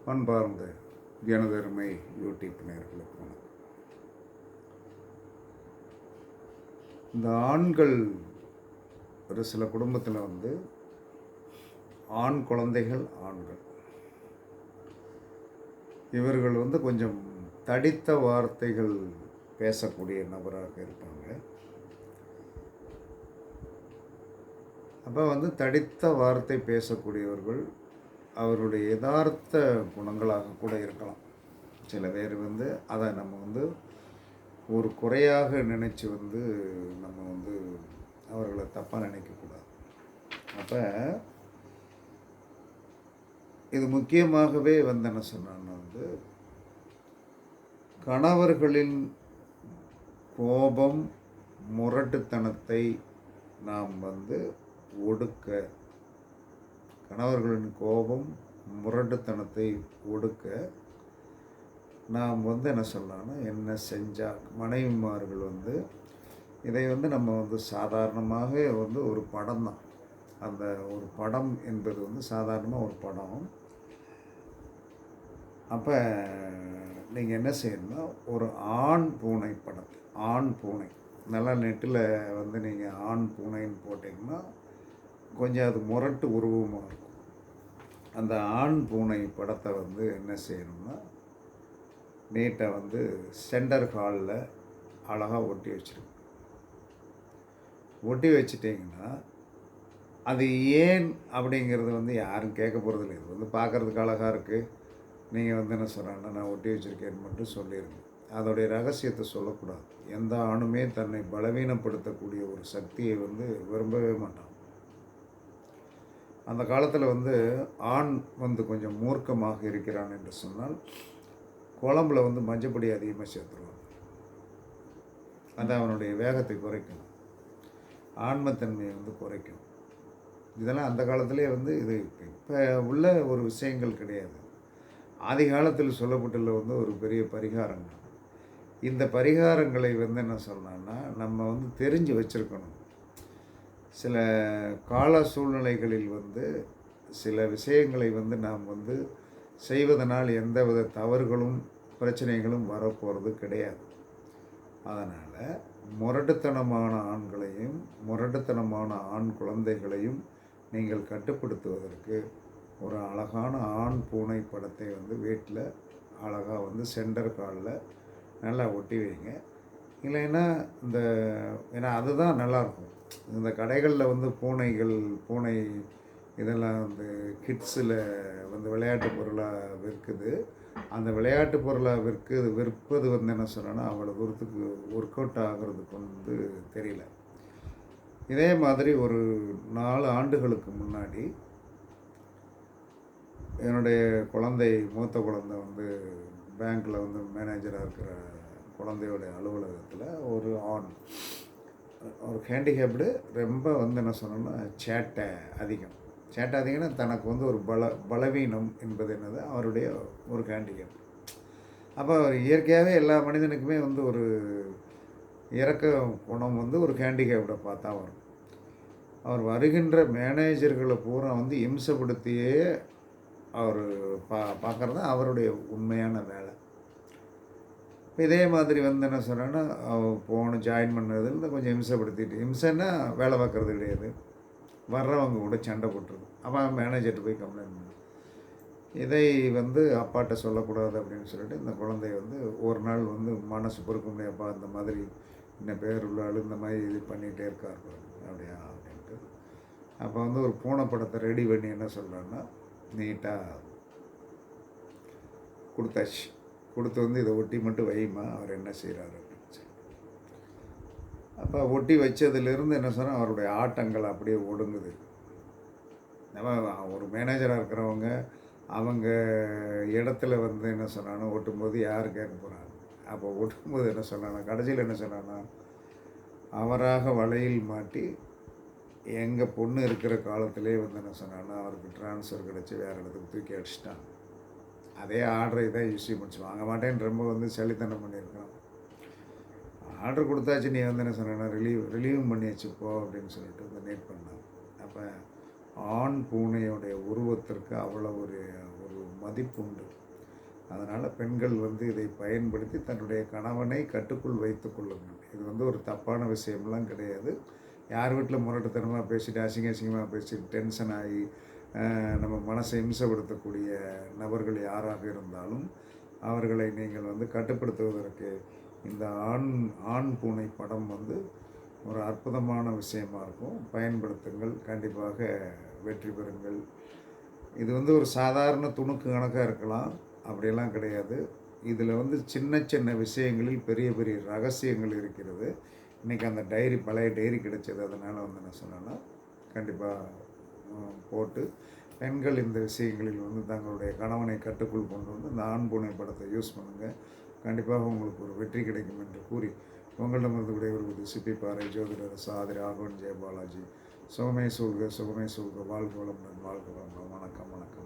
அன்பார்ந்த எனதருமை யூடியூப் நேயர்களுக்கு வணக்கம். இந்த ஆண்கள் ஒரு சில குடும்பத்தில் ஆண் குழந்தைகள் ஆண்கள் இவர்கள் கொஞ்சம் தடித்த வார்த்தைகள் பேசக்கூடிய நபராக இருப்பாங்க. அப்போ தடித்த வார்த்தை பேசக்கூடியவர்கள் அவருடைய யதார்த்த குணங்களாக கூட இருக்கலாம். சில பேர் அதை நம்ம ஒரு குறையாக நினச்சி நம்ம அவர்களை தப்பாக நினைக்கக்கூடாது. அப்போ இது முக்கியமாகவே என்ன சொன்னான்னா கணவர்களின் கோபம் முரட்டுத்தனத்தை நாம் ஒடுக்க, கணவர்களின் கோபம் முரட்டுத்தனத்தை ஒடுக்க நாம் என்ன சொல்லலாம்னா என்ன செஞ்சால் மனைவிமார்கள் இதை நம்ம சாதாரணமாக ஒரு படம் தான். அந்த ஒரு படம் என்பது சாதாரணமாக ஒரு படம். அப்போ நீங்கள் என்ன செய்யணும்னா ஒரு ஆண் பூனை படத்தை, ஆண் பூனை நல்லா நெட்டில் நீங்கள் ஆண் பூனைன்னு போட்டிங்கன்னா கொஞ்சம் அது முரட்டு உருவமாக இருக்கும். அந்த ஆண் பூனை படத்தை என்ன செய்யணும்னா நீட்டாக சென்டர் ஹாலில் அழகாக ஒட்டி வச்சுருக்கோம். ஒட்டி வச்சிட்டிங்கன்னா அது ஏன் அப்படிங்கிறது யாரும் கேட்க போகிறதில்ல. இது பார்க்குறதுக்கு அழகாக இருக்குது, நீங்கள் என்ன சொல்கிறாங்கன்னா நான் ஒட்டி வச்சுருக்கேன்னு மட்டும் சொல்லிடுங்க. அதோடைய ரகசியத்தை சொல்லக்கூடாது. எந்த ஆணுமே தன்னை பலவீனப்படுத்தக்கூடிய ஒரு சக்தியை விரும்பவே மாட்டான். அந்த காலத்தில் ஆண் கொஞ்சம் மூர்க்கமாக இருக்கிறான் என்று சொன்னால் குழம்புல மஞ்சப்பொடி அதிகமாக சேர்த்துருவாங்க. அது அவனுடைய வேகத்தை குறைக்கும், ஆண்மைத்தன்மையை குறைக்கும். இதெல்லாம் அந்த காலத்திலே இது இப்போ உள்ள ஒரு விஷயங்கள் கிடையாது. ஆதி காலத்தில் சொல்லப்பட்டுள்ள ஒரு பெரிய பரிகாரங்கள். இந்த பரிகாரங்களை என்ன சொல்லலாம்னா நம்ம தெரிஞ்சு வச்சுருக்கணும். சில கால சூழ்நிலைகளில் சில விஷயங்களை நாம் செய்வதனால் எந்தவித தவறுகளும் பிரச்சனைகளும் வரப்போகிறது கிடையாது. அதனால் முரட்டுத்தனமான ஆண்களையும் முரட்டுத்தனமான ஆண் குழந்தைகளையும் நீங்கள் கட்டுப்படுத்துவதற்கு ஒரு அழகான ஆண் பூனை படத்தை வீட்டில் அழகாக சென்டர் காலில் நல்லா ஒட்டி வைங்க. இல்லைன்னா ஏன்னா அதுதான் நல்லாயிருக்கும். இந்த கடைகளில் பூனை இதெல்லாம் கிட்ஸில் விளையாட்டு பொருளாக விற்குது. அந்த விளையாட்டு பொருளாக விற்பது என்ன சொன்னோன்னா அவ்வளோ தூரத்துக்கு ஒர்க் அவுட் ஆகிறதுக்கு தெரியல. இதே மாதிரி ஒரு 4 ஆண்டுகளுக்கு முன்னாடி என்னுடைய குழந்தை, மூத்த குழந்தை பேங்க்கில் மேனேஜராக இருக்கிற குழந்தையோடைய அலுவலகத்தில் ஒரு ஆண், ஒரு ஹேண்டிகேப்டு, ரொம்ப என்ன சொன்னோன்னா சேட்டை அதிகம்னா தனக்கு ஒரு பலவீனம் என்பது என்னது அவருடைய ஒரு ஹேண்டிகேப். அப்போ அவர் இயற்கையாகவே எல்லா மனிதனுக்குமே ஒரு இறக்க குணம் ஒரு ஹேண்டிகேப்டை பார்த்தா வரும். அவர் வருகின்ற மேனேஜர்களை பூரா இம்சப்படுத்தியே அவர் பார்க்குறது தான் அவருடைய உண்மையான வேலை. இதே மாதிரி என்ன சொன்னேன்னா போன ஜாயின் பண்ணதுலேருந்து கொஞ்சம் இம்சைன்னா வேலை பார்க்குறது கிடையாது, வர்றவங்க கூட சண்டை போட்டுருது. அப்போ மேனேஜர்கிட்ட போய் கம்ப்ளைண்ட் பண்ணு, இதை அப்பாட்ட சொல்லக்கூடாது அப்படின்னு சொல்லிட்டு இந்த குழந்தை ஒரு நாள் மனசு பொறுக்க முடியாப்பா, இந்த மாதிரி இன்னும் பேர் உள்ள ஆள் இந்த மாதிரி இது பண்ணிகிட்டே இருக்கார் அப்படியா அப்படின்ட்டு. அப்போ ஒரு பூனை படத்தை ரெடி பண்ணி என்ன சொல்கிறான்னா நீட்டாக கொடுத்தாச்சு. கொடுத்து இதை ஒட்டி மட்டும் வைமா, அவர் என்ன செய்கிறாரு அப்படின்னு. அப்போ ஒட்டி வச்சதுலேருந்து என்ன சொன்னால் அவருடைய ஆட்டங்கள் அப்படியே ஒடுங்குது. நம்ம ஒரு மேனேஜராக இருக்கிறவங்க அவங்க இடத்துல என்ன சொன்னாங்கன்னா ஒட்டும்போது யார் கேட்க போகிறாங்க. அப்போ ஒட்டும்போது என்ன சொன்னான்னா கடைசியில் என்ன சொன்னான்னா அவராக வலையில் மாட்டி எங்கள் பொண்ணு இருக்கிற காலத்திலே என்ன சொன்னான்னா அவருக்கு ட்ரான்ஸ்ஃபர் கிடச்சி வேறு இடத்துக்கு தூக்கி அடிச்சிட்டாங்க. அதே ஆர்டரை தான் யூஸ் வாங்க மாட்டேன்னு ரொம்ப சளித்தனம் பண்ணியிருக்கான். ஆர்டர் கொடுத்தாச்சு, நீ என்ன சொன்னா ரிலீவும் பண்ணி வச்சுப்போ அப்படின்னு சொல்லிட்டு நீட் பண்ணாங்க. அப்போ ஆண் பூனையோடைய உருவத்திற்கு அவ்வளோ ஒரு மதிப்புண்டு. அதனால் பெண்கள் வந்து இதை பயன்படுத்தி தன்னுடைய கணவனை கட்டுக்குள் வைத்து கொள்ளுங்கள். இது வந்து ஒரு தப்பான விஷயம்லாம் கிடையாது. யார் வீட்டில் முரட்டுத்தனமாக பேசிட்டு அசிங்கமாக பேசிட்டு டென்ஷன் ஆகி நம்ம மனசை இம்சப்படுத்தக்கூடிய நபர்கள் யாராக இருந்தாலும் அவர்களை நீங்கள் வந்து கட்டுப்படுத்துவதற்கு இந்த ஆண் பூனை படம் வந்து ஒரு அற்புதமான விஷயமாக இருக்கும். பயன்படுத்துங்கள், கண்டிப்பாக வெற்றி பெறுங்கள். இது வந்து ஒரு சாதாரண துணுக்கு கணக்காக இருக்கலாம், அப்படியெல்லாம் கிடையாது. இதில் வந்து சின்ன சின்ன விஷயங்களில் பெரிய பெரிய ரகசியங்கள் இருக்கிறது. இன்றைக்கி அந்த பழைய டைரி கிடைச்சது, அதனால் வந்து என்ன சொன்னேன்னா கண்டிப்பாக போட்டு பெண்கள் இந்த விஷயங்களில் வந்து தங்களுடைய கணவனை கட்டுக்குள் கொண்டு வந்து இந்த ஆண் பூனை படத்தை யூஸ் பண்ணுங்கள். கண்டிப்பாக உங்களுக்கு ஒரு வெற்றி கிடைக்கும் என்று கூறி உங்களிடமிருந்து விடைபெறுவது சிப்பி பாறை ஜோதிடர் சாதி ராகவன் ஜெயபாலாஜி. சுகமே சூழ்க, சுகமே சூழ்க, வாழ்க வளமுடன், வாழ்க வளமுடன். வணக்கம், வணக்கம்.